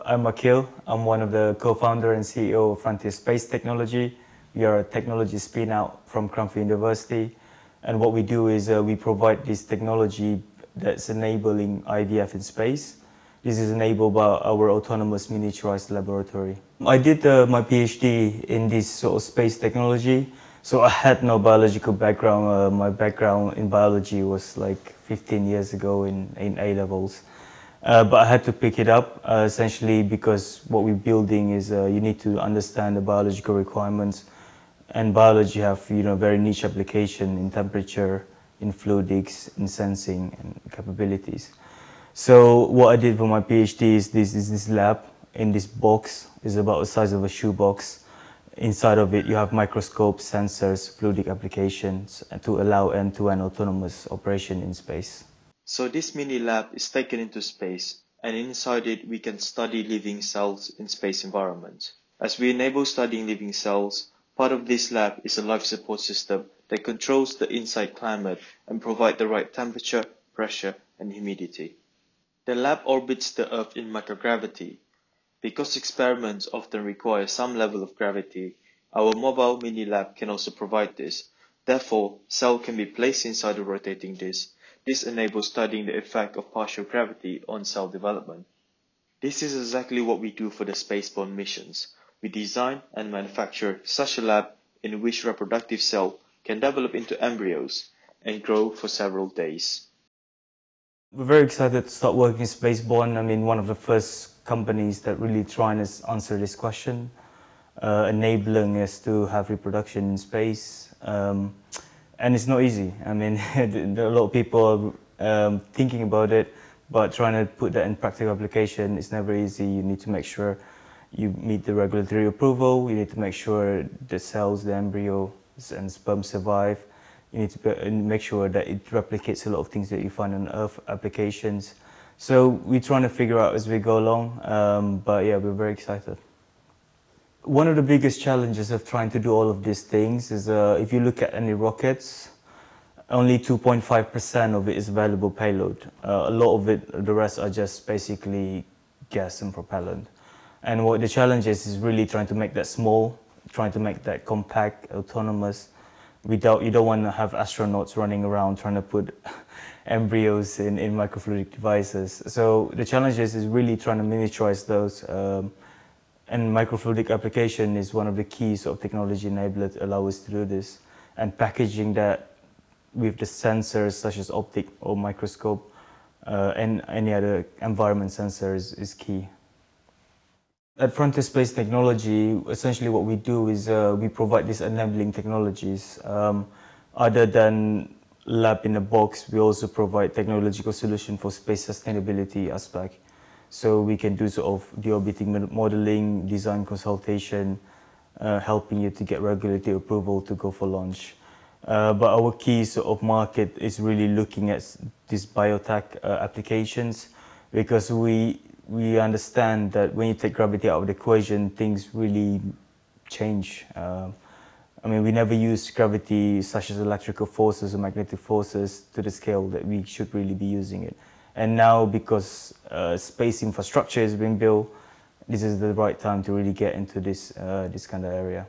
I'm Aqeel. I'm one of the co-founder and CEO of ARTIS Technology. We are a technology spin-out from Cranfield University. And what we do is we provide this technology that's enabling IVF in space. This is enabled by our autonomous miniaturized laboratory. I did my PhD in this sort of space technology. So I had no biological background. My background in biology was like 15 years ago in A-levels. But I had to pick it up essentially because what we're building is you need to understand the biological requirements, and biology have very niche application in temperature, in fluidics, in sensing and capabilities. So what I did for my PhD is this lab in this box is about the size of a shoebox. Inside of it you have microscopes, sensors, fluidic applications to allow end-to-end autonomous operation in space. So this mini lab is taken into space, and inside it we can study living cells in space environments. As we enable studying living cells, part of this lab is a life support system that controls the inside climate and provides the right temperature, pressure and humidity. The lab orbits the Earth in microgravity. Because experiments often require some level of gravity, our mobile mini lab can also provide this. Therefore, cell can be placed inside a rotating disc. This enables studying the effect of partial gravity on cell development. This is exactly what we do for the spaceborne missions. We design and manufacture such a lab in which reproductive cell can develop into embryos and grow for several days. We're very excited to start working spaceborne. I mean, one of the first companies that really trying to answer this question, enabling us to have reproduction in space. And it's not easy. I mean, there are a lot of people thinking about it, but trying to put that in practical application is never easy. You need to make sure you meet the regulatory approval. You need to make sure the cells, the embryo and sperm survive. You need to make sure that it replicates a lot of things that you find on Earth applications. So we're trying to figure out as we go along, but yeah, we're very excited. One of the biggest challenges of trying to do all of these things is if you look at any rockets, only 2.5% of it is valuable payload. A lot of it, the rest are just basically gas and propellant. And what the challenge is really trying to make that small, trying to make that compact, autonomous. You don't want to have astronauts running around trying to put embryos in microfluidic devices. So the challenge is really trying to miniaturize those. And microfluidic application is one of the keys of technology enablers that allow us to do this. And packaging that with the sensors such as optic or microscope and any other environment sensors is key. At ARTIS Technology, essentially what we do is we provide these enabling technologies. Other than lab in a box, we also provide technological solution for space sustainability aspect. So we can do sort of deorbiting modeling, design consultation, helping you to get regulatory approval to go for launch. But our key sort of market is really looking at these biotech applications, because we understand that when you take gravity out of the equation, things really change. I mean, we never use gravity such as electrical forces or magnetic forces to the scale that we should really be using it. And now, because space infrastructure is being built, this is the right time to really get into this kind of area.